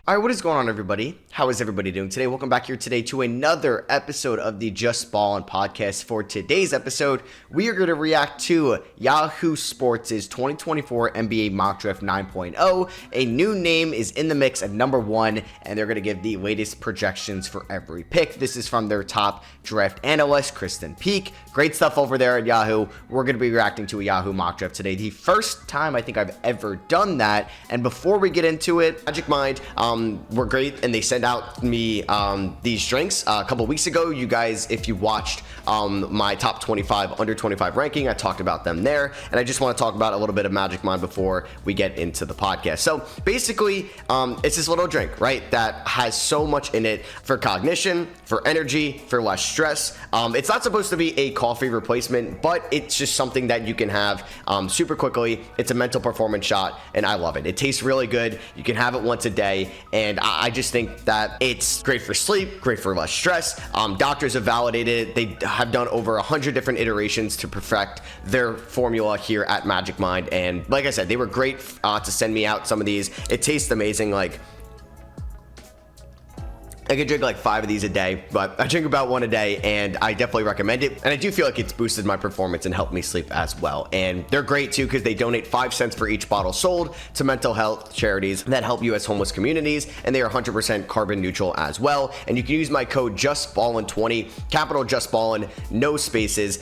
All right, what is going on, everybody? How is everybody doing today? Welcome back here today to another episode of the Just Ballin' podcast. For today's episode, we are going to react to Yahoo Sports' 2024 NBA Mock Draft 9.0. A new name is in the mix at number one, and they're going to give the latest projections for every pick. This is from their top draft analyst, Kristen Peak. Great stuff over there at Yahoo. We're going to be reacting to a Yahoo mock draft today. The first time I think I've ever done that. And before we get into it, Magic Mind, were great, and they sent out me these drinks a couple weeks ago. You guys, if you watched my top 25 under 25 ranking, I talked about them there, and I just want to talk about a little bit of Magic Mind before we get into the podcast. So basically, it's this little drink, right, that has so much in it for cognition, for energy, for less stress. It's not supposed to be a coffee replacement, but it's just something that you can have super quickly. It's a mental performance shot, and I love it. It tastes really good. You can have it once a day, and I just think that it's great for sleep, great for less stress. Doctors have validated it. They have done over 100 different iterations to perfect their formula here at Magic Mind, and like I said, they were great to send me out some of these. It tastes amazing. Like, I could drink like 5 of these a day, but I drink about 1 a day, and I definitely recommend it. And I do feel like it's boosted my performance and helped me sleep as well. And they're great too, because they donate 5 cents for each bottle sold to mental health charities that help U.S. homeless communities, and they are 100% carbon neutral as well. And you can use my code JustBallin20, capital JustBallin, no spaces.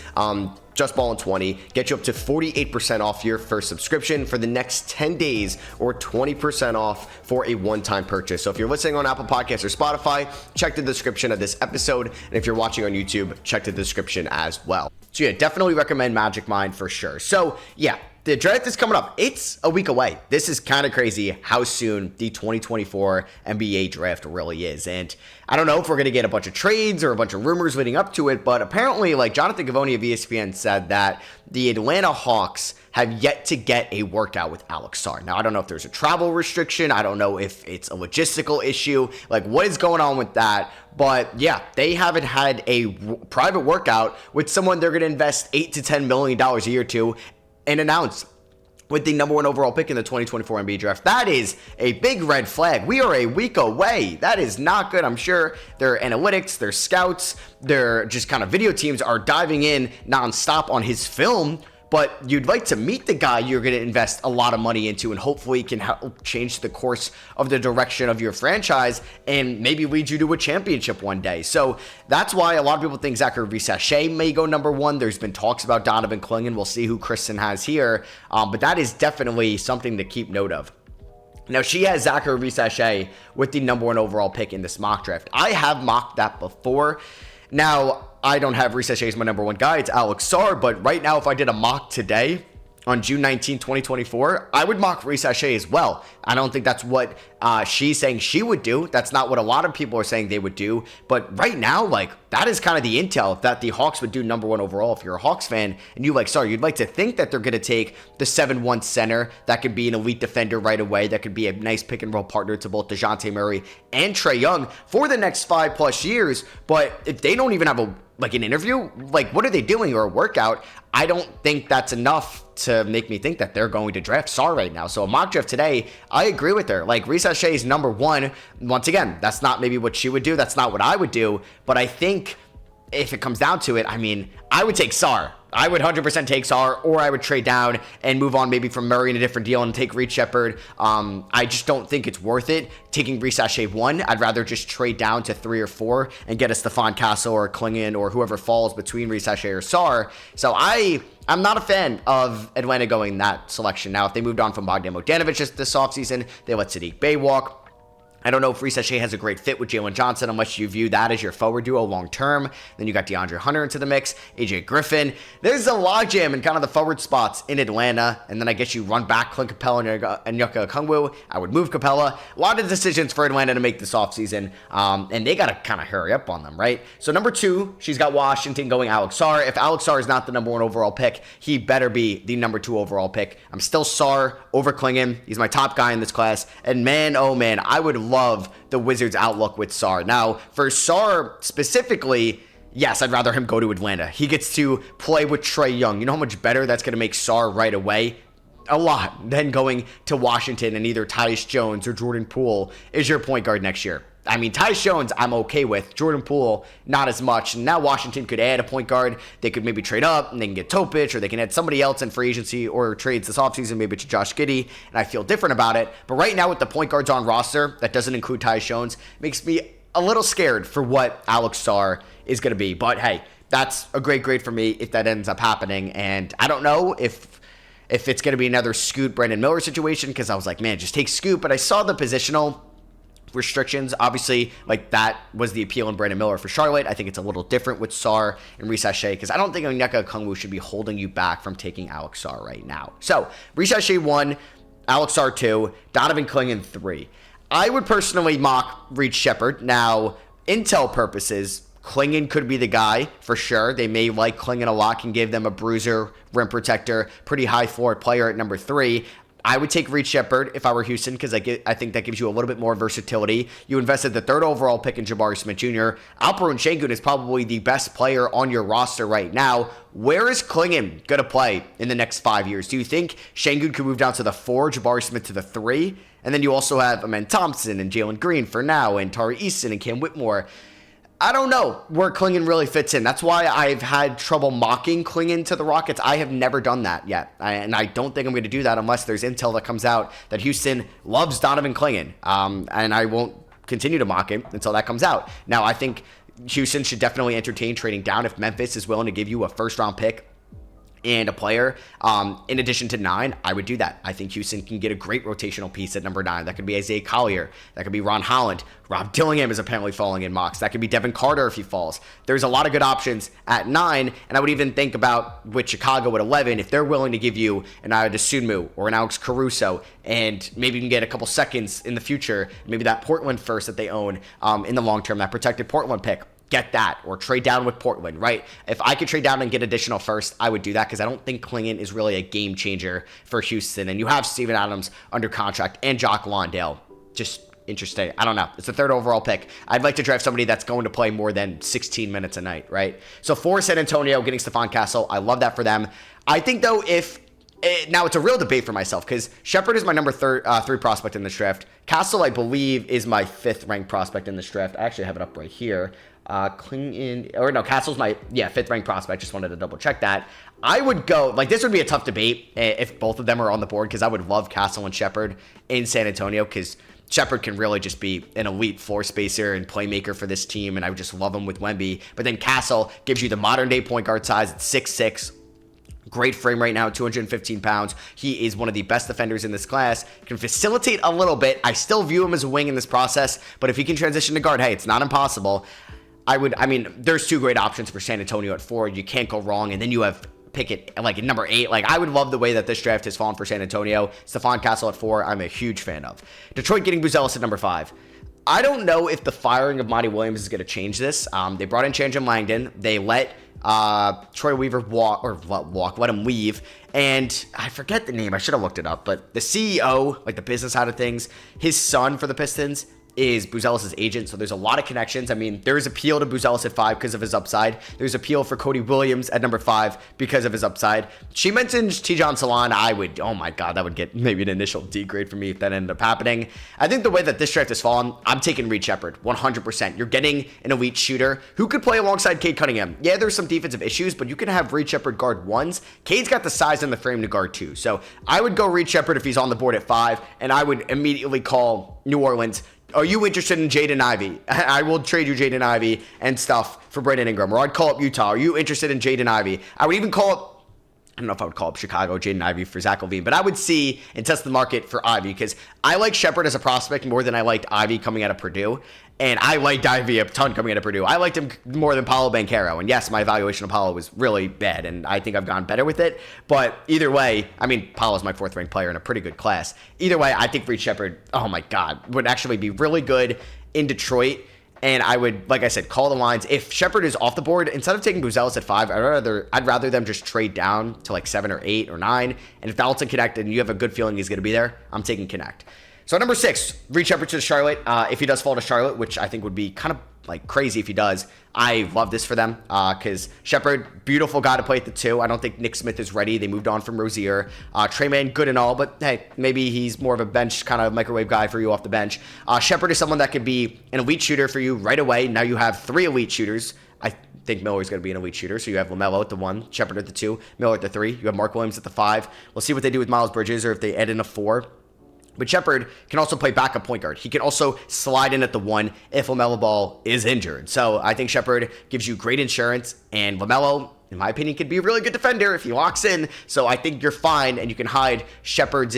JustBallin20, get you up to 48% off your first subscription for the next 10 days, or 20% off for a one-time purchase. So if you're listening on Apple Podcasts or Spotify, check the description of this episode. And if you're watching on YouTube, check the description as well. So yeah, definitely recommend Magic Mind for sure. So yeah, the draft is coming up. It's a week away. This is kind of crazy how soon the 2024 NBA draft really is. And I don't know if we're going to get a bunch of trades or a bunch of rumors leading up to it, but apparently, like, Jonathan Givony of ESPN said that the Atlanta Hawks have yet to get a workout with Alex Sarr. Now, I don't know if there's a travel restriction. I don't know if it's a logistical issue. Like, what is going on with that? But yeah, they haven't had a private workout with someone they're going to invest $8 to $10 million a year to and announce with the number 1 overall pick in the 2024 NBA draft. That is a big red flag. We are a week away. That is not good. I'm sure their analytics, their scouts, their just kind of video teams are diving in nonstop on his film. But you'd like to meet the guy you're going to invest a lot of money into, and hopefully can help change the course of the direction of your franchise and maybe lead you to a championship one day. So that's why a lot of people think Zachary Sachet may go number 1. There's been talks about Donovan Clingan. We'll see who Kristen has here. But that is definitely something to keep note of. Now, she has Zachary Sachet with the number 1 overall pick in this mock draft. I have mocked that before. Now, I don't have Reese Shea as my number 1 guy. It's Alex Sarr. But right now, if I did a mock today on June 19, 2024, I would mock Reese Shea as well. I don't think that's what she's saying she would do. That's not what a lot of people are saying they would do. But right now, like, that is kind of the intel that the Hawks would do number 1 overall. If you're a Hawks fan and you like Sarr, you'd like to think that they're going to take the 7-1 center that could be an elite defender right away. That could be a nice pick and roll partner to both DeJounte Murray and Trae Young for the next 5+ years. But if they don't even have an interview, like, what are they doing, or a workout? I don't think that's enough to make me think that they're going to draft Sarr right now. So a mock draft today, I agree with her. Like, Reese Shea is number 1. Once again, that's not maybe what she would do. That's not what I would do. But I think if it comes down to it, I mean, I would take Sarr. I would 100% take Sarr, or I would trade down and move on maybe from Murray in a different deal and take Reed Shepherd. I just don't think it's worth it taking Reese Shea 1. I'd rather just trade down to 3 or 4 and get a Stephon Castle or Clingan or whoever falls between Reese Shea or Sarr. So I'm not a fan of Atlanta going that selection. Now, if they moved on from Bogdan Bogdanovic this offseason, they let Sadiq Bey walk. I don't know if Reese Shea has a great fit with Jalen Johnson unless you view that as your forward duo long term. Then you got DeAndre Hunter into the mix, AJ Griffin. There's a logjam in kind of the forward spots in Atlanta. And then I guess you run back Clint Capella and Yucca Okongwu. I would move Capella. A lot of decisions for Atlanta to make this offseason. And they got to kind of hurry up on them, right? So number 2, she's got Washington going Alex Sarr. If Alex Sarr is not the number 1 overall pick, he better be the number 2 overall pick. I'm still Sarr over Clingan. He's my top guy in this class. And man, oh man, I would love the Wizards' outlook with Sarr. Now, for Sarr specifically, yes, I'd rather him go to Atlanta. He gets to play with Trae Young. You know how much better that's going to make Sarr right away? a lot than going to Washington and either Tyus Jones or Jordan Poole is your point guard next year. I mean, Tyus Jones, I'm okay with. Jordan Poole, not as much. And now Washington could add a point guard. They could maybe trade up and they can get Topic, or they can add somebody else in free agency or trades this offseason, maybe to Josh Giddey. And I feel different about it. But right now with the point guards on roster, that doesn't include Tyus Jones, makes me a little scared for what Alex Sarr is going to be. But hey, that's a great grade for me if that ends up happening. And I don't know if it's going to be another Scoot Brandon Miller situation, because I was like, man, just take Scoot. But I saw the positional restrictions. Obviously, like, that was the appeal in Brandon Miller for Charlotte. I think it's a little different with Sarr and Reese Shea, because I don't think Onyeka Okongwu should be holding you back from taking Alex Sarr right now. So, Reese Shea 1, Alex Sarr 2, Donovan Clingan 3. I would personally mock Reed Sheppard. Now, intel purposes, Clingan could be the guy for sure. They may like Clingan a lot, can give them a bruiser, rim protector, pretty high floor player at number 3. I would take Reed Sheppard if I were Houston, because I think that gives you a little bit more versatility. You invested the 3rd overall pick in Jabari Smith Jr. Alperen Sengun is probably the best player on your roster right now. Where is Clingan going to play in the next 5 years? Do you think Sengun could move down to the 4, Jabari Smith to the 3? And then you also have Amen Thompson and Jalen Green for now, and Tari Eason and Cam Whitmore. I don't know where Clingan really fits in. That's why I've had trouble mocking Clingan to the Rockets. I have never done that yet. And I don't think I'm going to do that unless there's intel that comes out that Houston loves Donovan Clingan. And I won't continue to mock him until that comes out. Now, I think Houston should definitely entertain trading down if Memphis is willing to give you a first-round pick and a player, in addition to 9, I would do that. I think Houston can get a great rotational piece at number 9. That could be Isaiah Collier. That could be Ron Holland. Rob Dillingham is apparently falling in mocks. That could be Devin Carter if he falls. There's a lot of good options at 9, and I would even think about with Chicago at 11, if they're willing to give you an Ayo Dosunmu or an Alex Caruso, and maybe you can get a couple seconds in the future, maybe that Portland first that they own in the long term, that protected Portland pick. Get that, or trade down with Portland, right? If I could trade down and get additional first, I would do that, because I don't think Clingan is really a game changer for Houston. And you have Steven Adams under contract and Jock Lawndale. Just interesting. I don't know. It's the 3rd overall pick. I'd like to draft somebody that's going to play more than 16 minutes a night, right? So for San Antonio, getting Stephon Castle, I love that for them. I think, though, now it's a real debate for myself, because Sheppard is my number 3 prospect in this draft. Castle, I believe, is my 5th ranked prospect in this draft. I actually have it up right here. Castle's my 5th ranked prospect. Just wanted to double check that. I would go, like, this would be a tough debate if both of them are on the board, because I would love Castle and Sheppard in San Antonio, because Sheppard can really just be an elite floor spacer and playmaker for this team, and I would just love him with Wemby. But then Castle gives you the modern day point guard size at 6'6". Great frame right now, 215 pounds. He is one of the best defenders in this class. Can facilitate a little bit. I still view him as a wing in this process, but if he can transition to guard, hey, it's not impossible. There's 2 great options for San Antonio at 4. You can't go wrong. And then you have Pickett like at number 8. Like, I would love the way that this draft has fallen for San Antonio. Stephon Castle at 4, I'm a huge fan of. Detroit getting Buzelis at number 5. I don't know if the firing of Monty Williams is going to change this. They brought in Chandler Langdon. They let Troy Weaver let him leave. And I forget the name. I should have looked it up. But the CEO, like the business side of things, his son for the Pistons is Buzelis' agent, so there's a lot of connections. I mean, there's appeal to Buzelis at 5 because of his upside. There's appeal for Cody Williams at number 5 because of his upside. She mentioned Tijon Salon. Oh my God, that would get maybe an initial D grade for me if that ended up happening. I think the way that this draft has fallen, I'm taking Reed Sheppard, 100%. You're getting an elite shooter who could play alongside Cade Cunningham. Yeah, there's some defensive issues, but you can have Reed Sheppard guard 1s. Cade's got the size and the frame to guard 2. So I would go Reed Sheppard if he's on the board at 5, and I would immediately call New Orleans. Are you interested in Jaden Ivey? I will trade you Jaden Ivey and stuff for Brandon Ingram. Or I'd call up Utah. Are you interested in Jaden Ivey? I would even call up, I don't know if I would call up Chicago, Jaden Ivey for Zach LaVine, but I would see and test the market for Ivey, because I like Sheppard as a prospect more than I liked Ivey coming out of Purdue. And I liked Ivey a ton coming out of Purdue. I liked him more than Paolo Banchero. And yes, my evaluation of Paolo was really bad, and I think I've gotten better with it. But either way, I mean, Paolo's my 4th ranked player in a pretty good class. Either way, I think Reed Sheppard, oh my God, would actually be really good in Detroit. And I would, like I said, call the lines. If Sheppard is off the board, instead of taking Buzelis at 5, I'd rather them just trade down to like 7 or 8 or 9. And if Donaldson Connect and you have a good feeling he's going to be there, I'm taking Connect. So number 6, Reed Sheppard to Charlotte. If he does fall to Charlotte, which I think would be kind of like crazy if he does. I love this for them because Shepard, beautiful guy to play at the 2. I don't think Nick Smith is ready. They moved on from Rozier. Trey Mann, good and all, but hey, maybe he's more of a bench kind of microwave guy for you off the bench. Shepard is someone that could be an elite shooter for you right away. Now you have 3 elite shooters. I think Miller's going to be an elite shooter. So you have LaMelo at the 1, Shepard at the 2, Miller at the 3. You have Mark Williams at the 5. We'll see what they do with Miles Bridges or if they add in a 4. But Shepard can also play backup point guard. He can also slide in at the 1 if LaMelo Ball is injured. So I think Shepard gives you great insurance, and LaMelo, in my opinion, could be a really good defender if he locks in. So I think you're fine, and you can hide Shepard's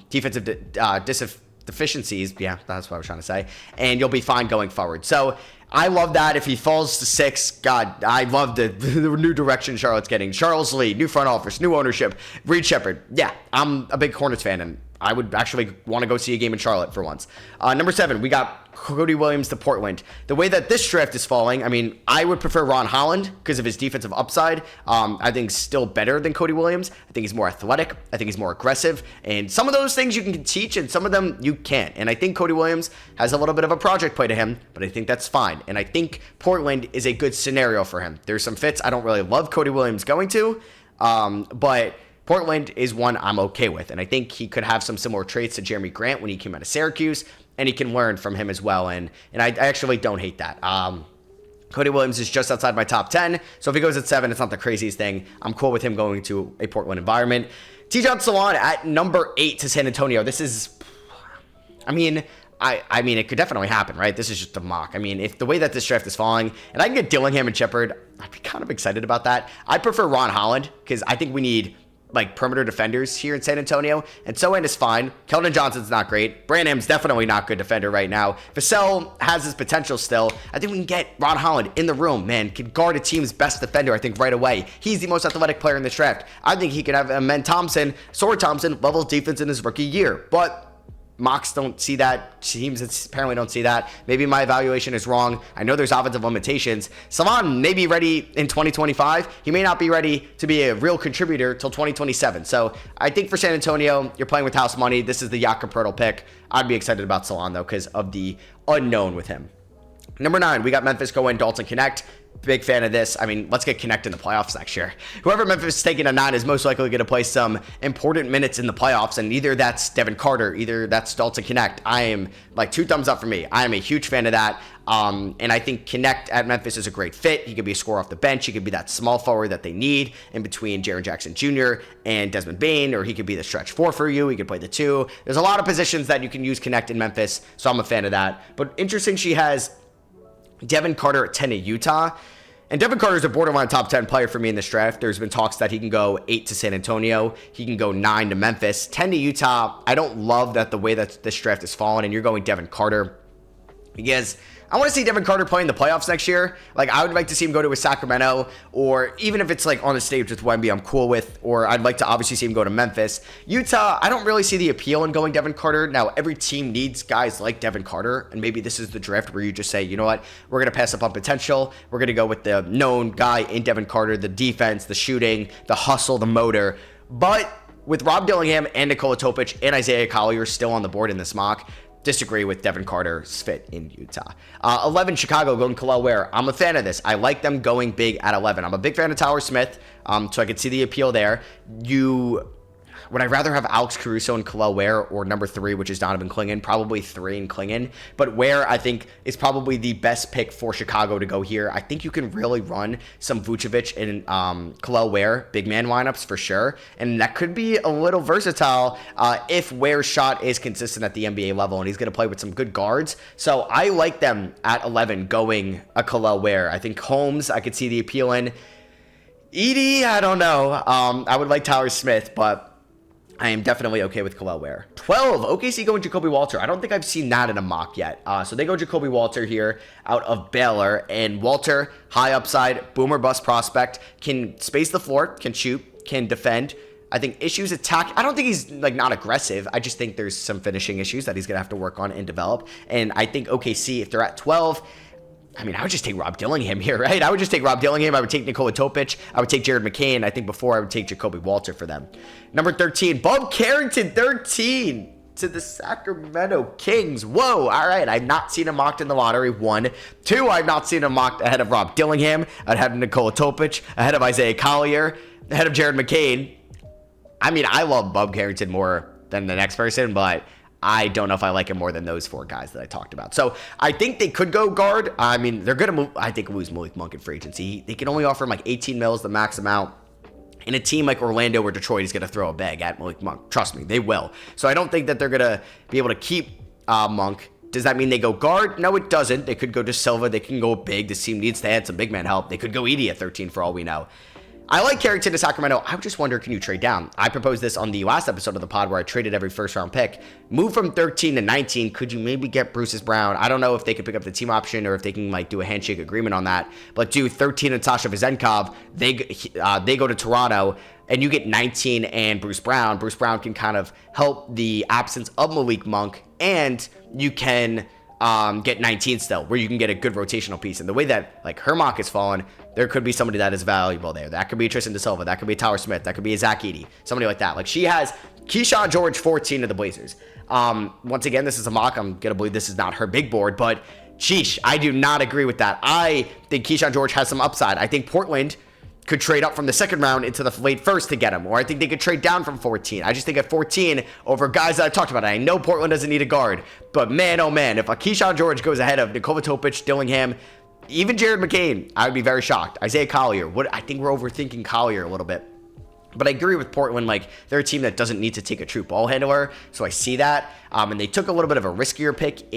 defensive deficiencies. Yeah, that's what I was trying to say. And you'll be fine going forward. So I love that. If he falls to 6, God, I love the new direction Charlotte's getting. Charles Lee, new front office, new ownership, Reed Shepard. Yeah, I'm a big Hornets fan, and I would actually want to go see a game in Charlotte for once. Number 7, we got Cody Williams to Portland. The way that this draft is falling, I mean, I would prefer Ron Holland because of his defensive upside. I think still better than Cody Williams. I think he's more athletic. I think he's more aggressive. And some of those things you can teach, and some of them you can't. And I think Cody Williams has a little bit of a project play to him, but I think that's fine. And I think Portland is a good scenario for him. There's some fits I don't really love Cody Williams going to, but Portland is one I'm okay with, and I think he could have some similar traits to Jeremy Grant when he came out of Syracuse, and he can learn from him as well, and I actually don't hate that. Cody Williams is just outside my top 10, so if he goes at 7, it's not the craziest thing. I'm cool with him going to a Portland environment. Tidjane Salaün at number 8 to San Antonio. This is, I mean, it could definitely happen, right? This is just a mock. I mean, if the way that this draft is falling, and I can get Dillingham and Shepard, I'd be kind of excited about that. I prefer Ron Holland, because I think we need like perimeter defenders here in San Antonio, and Sohan is fine. Keldon Johnson's not great. Branham's definitely not a good defender right now. Vassell has his potential still. I think we can get Ron Holland in the room, man. Can guard a team's best defender, I think, right away. He's the most athletic player in this draft. I think he could have Amen Thompson, Sword Thompson, level defense in his rookie year, but mocks don't see that. Teams apparently don't see that. Maybe my evaluation is wrong. I know there's offensive limitations. Salaün may be ready in 2025. He may not be ready to be a real contributor till 2027. So I think for San Antonio, you're playing with house money. This is the Jakob Poeltl pick. I'd be excited about Salaün, though, because of the unknown with him. Number 9, we got Memphis going, Dalton Knecht. Big fan of this. I mean, let's get Knecht in the playoffs next year. Whoever Memphis is taking at 9 is most likely going to play some important minutes in the playoffs, and either that's Devin Carter, either that's Dalton Knecht. I am like 2 thumbs up for me. I am a huge fan of that. And I think Knecht at Memphis is a great fit. He could be a scorer off the bench. He could be that small forward that they need in between Jaren Jackson Jr. and Desmond Bane, or he could be the stretch 4 for you. He could play the 2. There's a lot of positions that you can use Knecht in Memphis, so I'm a fan of that. But interesting, she has Devin Carter at 10 to Utah. And Devin Carter is a borderline top 10 player for me in this draft. There's been talks that he can go 8 to San Antonio. He can go 9 to Memphis. 10 to Utah. I don't love that the way that this draft is fallen, and you're going Devin Carter. Because I want to see Devin Carter play in the playoffs next year. Like, I would like to see him go to a Sacramento, or even if it's like on the stage with Wemby, I'm cool with, or I'd like to obviously see him go to Memphis. Utah, I don't really see the appeal in going Devin Carter. Now, every team needs guys like Devin Carter, and maybe this is the draft where you just say, you know what, we're going to pass up on potential. We're going to go with the known guy in Devin Carter, the defense, the shooting, the hustle, the motor. But with Rob Dillingham and Nikola Topic and Isaiah Collier still on the board in this mock, disagree with Devin Carter's fit in Utah. 11, Chicago going Kel'el Ware. I'm a fan of this. I like them going big at 11. I'm a big fan of Tyler Smith, so I could see the appeal there. Would I rather have Alex Caruso and Kel'el Ware, or number 3, which is Donovan Clingan? Probably 3 and Clingan. But Ware, I think, is probably the best pick for Chicago to go here. I think you can really run some Vucevic and Kel'el Ware big man lineups for sure. And that could be a little versatile if Ware's shot is consistent at the NBA level, and he's going to play with some good guards. So I like them at 11 going a Kel'el Ware. I think Holmes, I could see the appeal in. Edie, I don't know. I would like Tyler Smith, but I am definitely okay with Kel'el Ware. 12, OKC going Jacoby Walter. I don't think I've seen that in a mock yet. So they go Jacoby Walter here out of Baylor. And Walter, high upside, boomer bust prospect, can space the floor, can shoot, can defend. I think issues attack. I don't think he's like not aggressive. I just think there's some finishing issues that he's going to have to work on and develop. And I think OKC, if they're at 12, I mean, I would just take Rob Dillingham here, right? I would just take Rob Dillingham. I would take Nikola Topic. I would take Jared McCain. I think before I would take Jacoby Walter for them. Number 13, Bob Carrington, 13. to the Sacramento Kings. Whoa, all right. I've not seen him mocked in the lottery, 1. 2, I've not seen him mocked ahead of Rob Dillingham, ahead of Nikola Topic, ahead of Isaiah Collier, ahead of Jared McCain. I mean, I love Bub Carrington more than the next person, but I don't know if I like him more than those 4 guys that I talked about. So I think they could go guard. I mean, they're going to move. I think lose Malik Monk in free agency. They can only offer him like 18 mils, the max amount. In a team like Orlando or Detroit is going to throw a bag at Malik Monk. Trust me, they will. So I don't think that they're going to be able to keep Monk. Does that mean they go guard? No, it doesn't. They could go to Silva. They can go big. This team needs to add some big man help. They could go Edey at 13 for all we know. I like Carrington to Sacramento. I just wonder, can you trade down? I proposed this on the last episode of the pod where I traded every first-round pick. Move from 13 to 19. Could you maybe get Bruce Brown? I don't know if they could pick up the team option or if they can like do a handshake agreement on that. But do 13 and Sasha Vezenkov. They go to Toronto, and you get 19 and Bruce Brown. Bruce Brown can kind of help the absence of Malik Monk, and you can get 19 still, where you can get a good rotational piece. And the way that like her mock is fallen, there could be somebody that is valuable there. That could be Tristan DeSilva. That could be Tyler Smith. That could be a Zach Edey. Somebody like that. Like she has Keyshawn George 14 of the Blazers. Once again, this is a mock. I'm going to believe this is not her big board, but sheesh, I do not agree with that. I think Keyshawn George has some upside. I think Portland could trade up from the second round into the late first to get him, or I think they could trade down from 14. I just think at 14 over guys that I've talked about. I know Portland doesn't need a guard, but man, oh man, if a Keyshawn George goes ahead of Nikola Topic, Dillingham, even Jared McCain, I would be very shocked. Isaiah Collier, I think we're overthinking Collier a little bit. But I agree with Portland, like, they're a team that doesn't need to take a true ball handler, so I see that. And they took a little bit of a riskier pick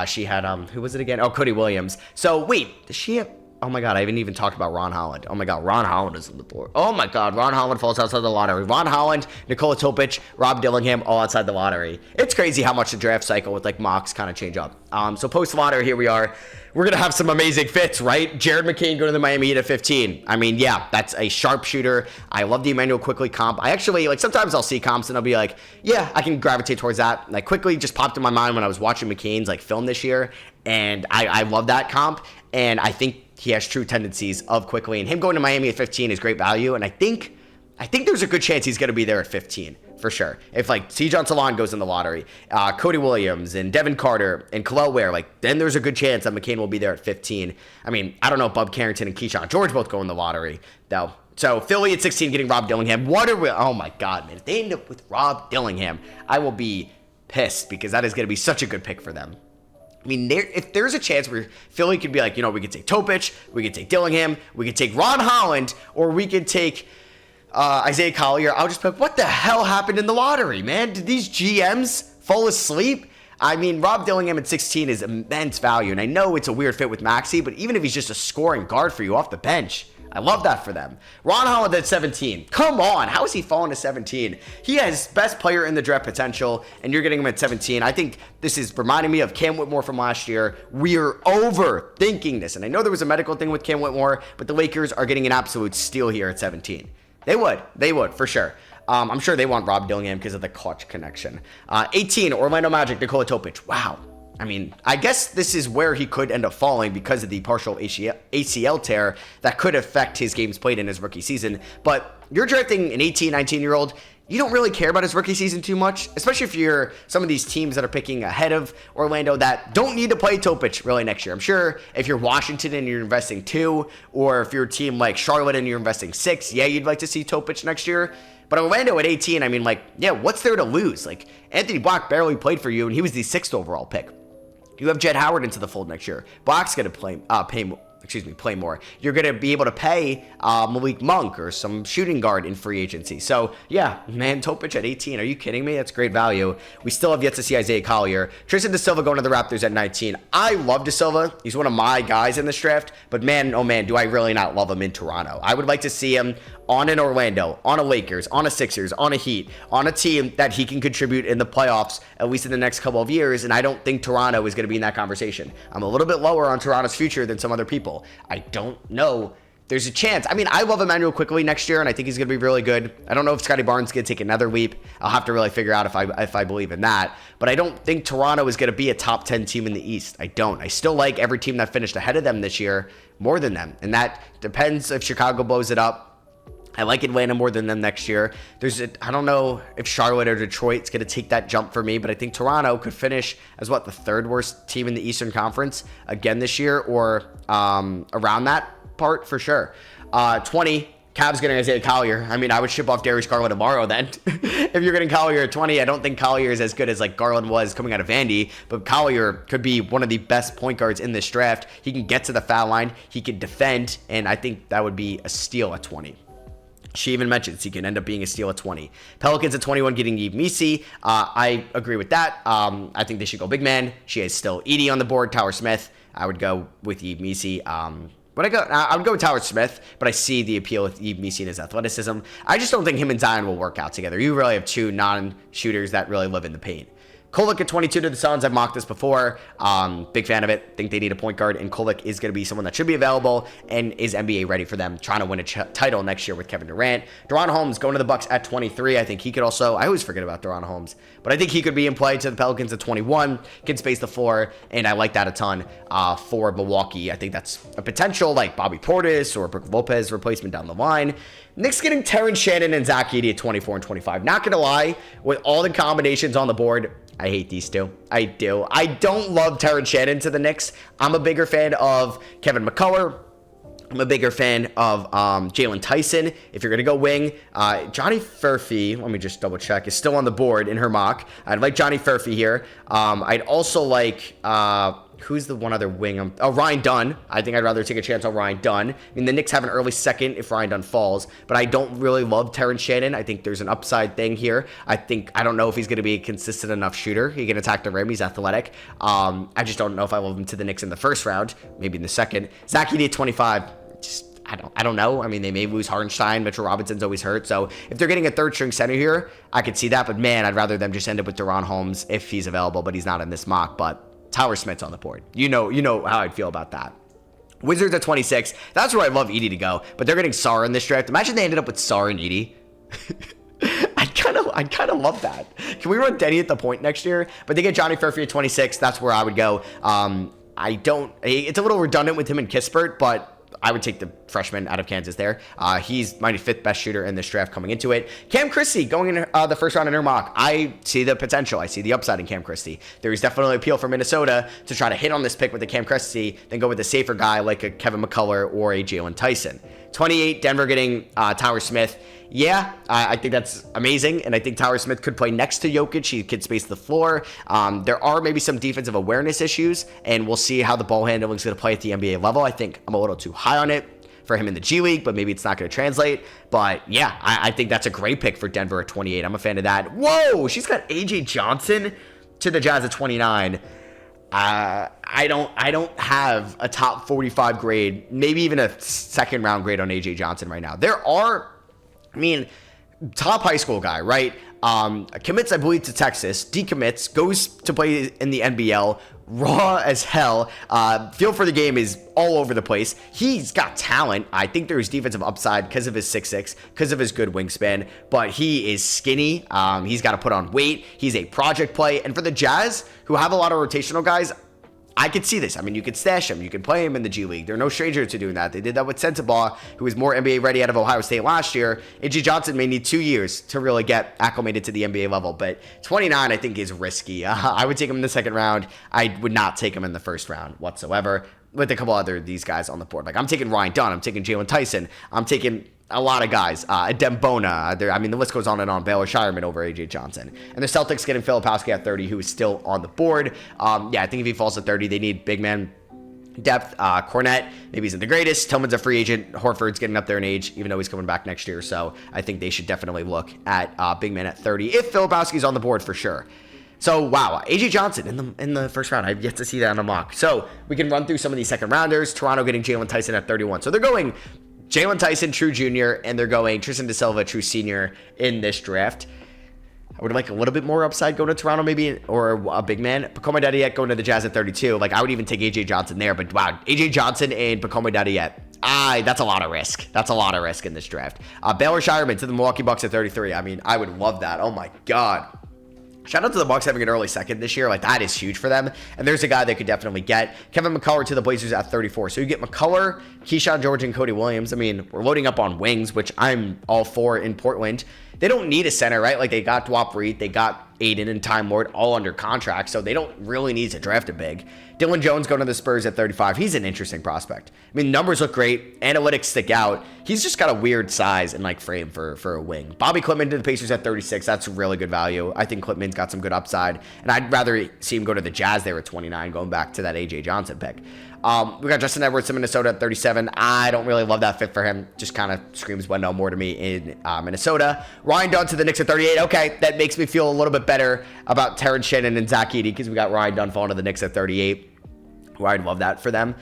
she had, who was it again? Oh, Cody Williams. So, wait, does she have... Oh my God, I haven't even talked about Ron Holland. Oh my God, Ron Holland is on the board. Oh my God, Ron Holland falls outside the lottery. Ron Holland, Nikola Topic, Rob Dillingham, all outside the lottery. It's crazy how much the draft cycle with like mocks kind of change up. So post-lottery, here we are. We're going to have some amazing fits, right? Jared McCain going to the Miami Heat at 15. I mean, yeah, that's a sharpshooter. I love the Emmanuel Quickley comp. I actually, like, sometimes I'll see comps and I'll be like, yeah, I can gravitate towards that. Like, Quickley just popped in my mind when I was watching McCain's, like, film this year, and I love that comp, and I think he has true tendencies of Quickley, and him going to Miami at 15 is great value, and I think there's a good chance he's going to be there at 15. For sure. If like Tijon Talon goes in the lottery, Cody Williams and Devin Carter and Khalil Ware, like then there's a good chance that McCain will be there at 15. I mean, I don't know if Bub Carrington and Keyshawn George both go in the lottery though. So Philly at 16 getting Rob Dillingham. What are we? Oh my God, man! If they end up with Rob Dillingham, I will be pissed because that is going to be such a good pick for them. I mean, if there's a chance where Philly could be like, you know, we could take Topic, we could take Dillingham, we could take Ron Holland, or we could take Isaiah Collier, I'll just be like, what the hell happened in the lottery, man? Did these GMs fall asleep? I mean, Rob Dillingham at 16 is immense value, and I know it's a weird fit with Maxey, but even if he's just a scoring guard for you off the bench, I love that for them. Ron Holland at 17. Come on, how is he falling to 17? He has best player in the draft potential, and you're getting him at 17. I think this is reminding me of Cam Whitmore from last year. We're overthinking this, and I know there was a medical thing with Cam Whitmore, but the Lakers are getting an absolute steal here at 17. They would, for sure. I'm sure they want Rob Dillingham because of the clutch connection. 18, Orlando Magic, Nikola Topic. Wow. I mean, I guess this is where he could end up falling because of the partial ACL tear that could affect his games played in his rookie season. But you're drafting an 18, 19-year-old. You don't really care about his rookie season too much, especially if you're some of these teams that are picking ahead of Orlando that don't need to play Topic really next year. I'm sure if you're Washington and you're investing 2, or if you're a team like Charlotte and you're investing 6, yeah, you'd like to see Topic next year. But Orlando at 18, I mean, like, yeah, what's there to lose? Like, Anthony Black barely played for you, and he was the 6th overall pick. You have Jed Howard into the fold next year. Black's going to play more. You're going to be able to pay Malik Monk or some shooting guard in free agency. So, yeah, man, Topic at 18. Are you kidding me? That's great value. We still have yet to see Isaiah Collier. Tristan DeSilva going to the Raptors at 19. I love DeSilva. He's one of my guys in this draft. But, man, oh, man, do I really not love him in Toronto. I would like to see him on an Orlando, on a Lakers, on a Sixers, on a Heat, on a team that he can contribute in the playoffs, at least in the next couple of years, and I don't think Toronto is going to be in that conversation. I'm a little bit lower on Toronto's future than some other people. I don't know. There's a chance. I mean, I love Emmanuel Quickley next year, and I think he's going to be really good. I don't know if Scotty Barnes is going to take another leap. I'll have to really figure out if I believe in that. But I don't think Toronto is going to be a top 10 team in the East. I don't. I still like every team that finished ahead of them this year more than them, and that depends if Chicago blows it up. I like Atlanta more than them next year. I don't know if Charlotte or Detroit's going to take that jump for me, but I think Toronto could finish as the third worst team in the Eastern Conference again this year, or around that part for sure. 20, Cavs getting Isaiah Collier. I mean, I would ship off Darius Garland tomorrow then. If you're getting Collier at 20, I don't think Collier is as good as Garland was coming out of Vandy, but Collier could be one of the best point guards in this draft. He can get to the foul line, he can defend, and I think that would be a steal at 20. She even mentions he can end up being a steal at 20. Pelicans at 21 getting Yves Missi. I agree with that. I think they should go big man. She has still Edie on the board, Tyler Smith. I would go with Yves Missi. I would go with Tyler Smith, but I see the appeal with Yves Missi and his athleticism. I just don't think him and Zion will work out together. You really have two non-shooters that really live in the paint. Kolek at 22 to the Suns. I've mocked this before. Big fan of it. Think they need a point guard, and Kolek is going to be someone that should be available and is NBA ready for them, trying to win a title next year with Kevin Durant. De'Ron Holmes going to the Bucks at 23. I think he could also, I always forget about De'Ron Holmes, but I think he could be in play to the Pelicans at 21, can space the floor, and I like that a ton for Milwaukee. I think that's a potential Bobby Portis or Brook Lopez replacement down the line. Knicks getting Terrence Shannon and Zach Edey at 24 and 25. Not going to lie, with all the combinations on the board, I hate these two. I do. I don't love Terrence Shannon to the Knicks. I'm a bigger fan of Kevin McCullough. I'm a bigger fan of Jalen Tyson. If you're going to go wing, Johnny Furphy, let me just double check, is still on the board in her mock. I'd like Johnny Furphy here. I'd also like, who's the one other wing? Ryan Dunn. I think I'd rather take a chance on Ryan Dunn. I mean, the Knicks have an early second if Ryan Dunn falls, but I don't really love Terrence Shannon. I think there's an upside thing here. I don't know if he's going to be a consistent enough shooter. He can attack the rim. He's athletic. I just don't know if I love him to the Knicks in the first round, maybe in the second. Zach Edey at 25. I don't know. I mean, they may lose Hartenstein. Mitchell Robinson's always hurt. So if they're getting a third string center here, I could see that. But man, I'd rather them just end up with De'Ron Holmes if he's available, but he's not in this mock. But Tyler Smith's on the board. You know how I'd feel about that. Wizards at 26. That's where I'd love Edey to go. But they're getting Sarr in this draft. Imagine they ended up with Sarr and Edey. I'd kind of love that. Can we run Denny at the point next year? But they get Johnny Furphy at 26. That's where I would go. It's a little redundant with him and Kispert, but I would take the freshman out of Kansas there. He's my fifth best shooter in this draft coming into it. Cam Christie going in the first round in her mock. I see the potential. I see the upside in Cam Christie. There is definitely appeal for Minnesota to try to hit on this pick with the Cam Christie, then go with a safer guy like a Kevin McCullough or a Jalen Tyson. 28, Denver getting Tyler Smith. Yeah, I think that's amazing, and I think Tyler Smith could play next to Jokic. He could space the floor. There are maybe some defensive awareness issues, and we'll see how the ball handling is going to play at the NBA level. I think I'm a little too high on it for him in the G League, but maybe it's not going to translate. But yeah, I think that's a great pick for Denver at 28. I'm a fan of that. Whoa, she's got A.J. Johnson to the Jazz at 29. I don't have a top 45 grade, maybe even a second round grade on A.J. Johnson right now. Top high school guy, right? Commits, I believe, to Texas, decommits, goes to play in the NBL, raw as hell. Feel for the game is all over the place. He's got talent. I think there's defensive upside because of his 6'6", because of his good wingspan, but he is skinny. He's got to put on weight. He's a project play. And for the Jazz, who have a lot of rotational guys, I could see this. I mean, you could stash him. You could play him in the G League. They're no stranger to doing that. They did that with Sensabaugh, who was more NBA ready out of Ohio State last year. A.J. Johnson may need 2 years to really get acclimated to the NBA level, but 29 I think is risky. I would take him in the second round. I would not take him in the first round whatsoever, with a couple other these guys on the board. Like, I'm taking Ryan Dunn. I'm taking Jalen Tyson. I'm taking a lot of guys. Dembona. The list goes on and on. Baylor Shireman over A.J. Johnson. And the Celtics getting Filipowski at 30, who is still on the board. I think if he falls to 30, they need big man depth. Cornette, maybe isn't the greatest. Tillman's a free agent. Horford's getting up there in age, even though he's coming back next year. So I think they should definitely look at big man at 30, if Filipowski's on the board for sure. So, wow, A.J. Johnson in the first round. I've yet to see that on a mock. So we can run through some of these second rounders. Toronto getting Jalen Tyson at 31. So they're going Jalen Tyson, true junior, and they're going Tristan Da Silva, true senior in this draft. I would like a little bit more upside going to Toronto, maybe, or a big man. Pacoma Dadiet going to the Jazz at 32. I would even take A.J. Johnson there, but wow, A.J. Johnson and Pacoma Dadiet. That's a lot of risk. That's a lot of risk in this draft. Baylor Shireman to the Milwaukee Bucks at 33. I would love that. Oh my God. Shout out to the Bucks having an early second this year. Like, that is huge for them. And there's a guy they could definitely get. Kevin McCullough to the Blazers at 34. So you get McCullough, Keyshawn George, and Cody Williams. I mean, we're loading up on wings, which I'm all for in Portland. They don't need a center, right? Like, they got Dwap Reed, they got Aiden and Time Lord all under contract, so they don't really need to draft a big. Dylan Jones going to the Spurs at 35. He's an interesting prospect. I mean, numbers look great. Analytics stick out. He's just got a weird size and, like, frame for a wing. Bobby Klitman to the Pacers at 36. That's really good value. I think Klitman's got some good upside, and I'd rather see him go to the Jazz there at 29, going back to that A.J. Johnson pick. We got Justin Edwards to Minnesota at 37. I don't really love that fit for him. Just kind of screams Wendell more to me in Minnesota. Ryan Dunn to the Knicks at 38. Okay, that makes me feel a little bit better about Terrence Shannon and Zach Edey because we got Ryan Dunn falling to the Knicks at 38. I'd love that for them.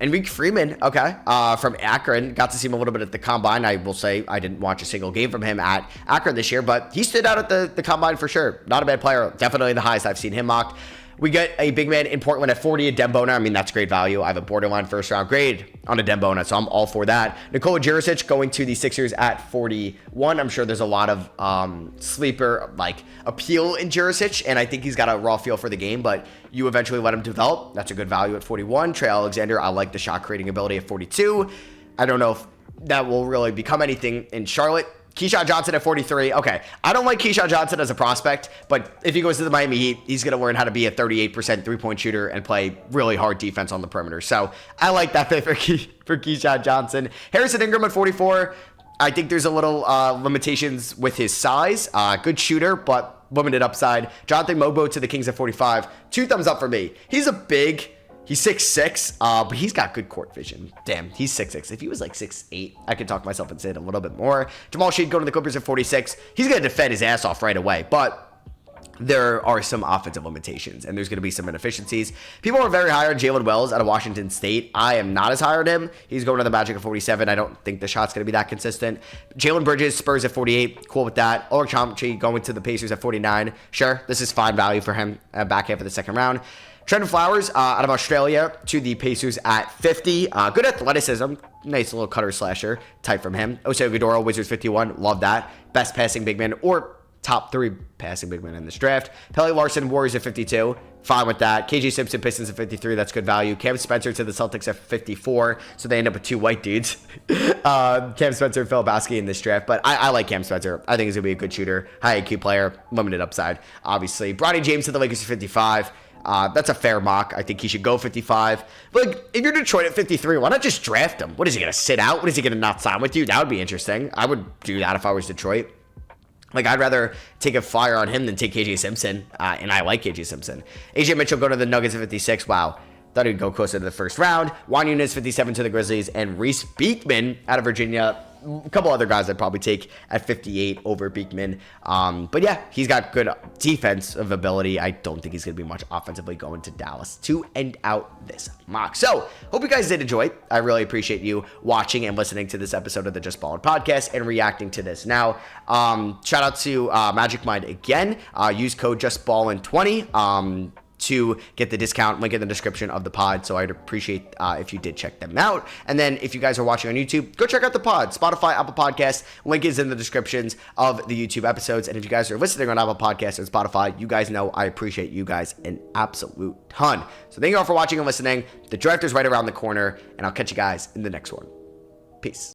Enrique Freeman, okay, from Akron. Got to see him a little bit at the Combine. I will say I didn't watch a single game from him at Akron this year, but he stood out at the Combine for sure. Not a bad player. Definitely the highest I've seen him mocked. We get a big man in Portland at 40, a Dembona. I mean, that's great value. I have a borderline first-round grade on a Dembona, so I'm all for that. Nikola Jurisic going to the Sixers at 41. I'm sure there's a lot of sleeper like appeal in Jurisic, and I think he's got a raw feel for the game, but you eventually let him develop. That's a good value at 41. Trey Alexander, I like the shot-creating ability at 42. I don't know if that will really become anything in Charlotte. Keyshawn Johnson at 43. Okay, I don't like Keyshawn Johnson as a prospect, but if he goes to the Miami Heat, he's going to learn how to be a 38% three-point shooter and play really hard defense on the perimeter. So I like that fit for Keyshawn Johnson. Harrison Ingram at 44. I think there's a little limitations with his size. Good shooter, but limited upside. Jonathan Mobo to the Kings at 45. 2 thumbs up for me. He's He's 6'6", but he's got good court vision. Damn, he's 6'6". If he was like 6'8", I could talk myself into it a little bit more. Jamal Sheed going to the Clippers at 46. He's going to defend his ass off right away, but there are some offensive limitations, and there's going to be some inefficiencies. People are very high on Jalen Wells out of Washington State. I am not as high on him. He's going to the Magic at 47. I don't think the shot's going to be that consistent. Jalen Bridges, Spurs at 48. Cool with that. Ulrich Chomchi going to the Pacers at 49. Sure, this is fine value for him back half of the second round. Trendon Flowers out of Australia to the Pacers at 50. Good athleticism. Nice little cutter slasher type from him. Oseo Godoro, Wizards 51. Love that. Best passing big man or top 3 passing big man in this draft. Pele Larson, Warriors at 52. Fine with that. KJ Simpson, Pistons at 53. That's good value. Cam Spencer to the Celtics at 54. So they end up with 2 white dudes. Cam Spencer and Phil Bosky in this draft. But I like Cam Spencer. I think he's going to be a good shooter. High IQ player. Limited upside, obviously. Bronny James to the Lakers at 55. That's a fair mock. I think he should go 55. Like, if you're Detroit at 53, why not just draft him? What is he going to sit out? What is he going to not sign with you? That would be interesting. I would do that if I was Detroit. Like, I'd rather take a flyer on him than take KJ Simpson, and I like KJ Simpson. AJ Mitchell go to the Nuggets at 56. Wow. Thought he'd go closer to the first round. Juan Yunis, 57 to the Grizzlies, and Reese Beekman out of Virginia. A couple other guys I'd probably take at 58 over Beekman. But yeah, he's got good defensive ability. I don't think he's going to be much offensively going to Dallas to end out this mock. So, hope you guys did enjoy. I really appreciate you watching and listening to this episode of the Just Ballin' podcast and reacting to this. Now, shout out to Magic Mind again. Use code JustBallin20. To get the discount, link in the description of the pod. So I'd appreciate if you did check them out. And then if you guys are watching on YouTube, go check out the pod, Spotify, Apple Podcasts. Link is in the descriptions of the YouTube episodes. And if you guys are listening on Apple Podcasts and Spotify, you guys know I appreciate you guys an absolute ton. So thank you all for watching and listening. The draft is right around the corner, and I'll catch you guys in the next one. Peace.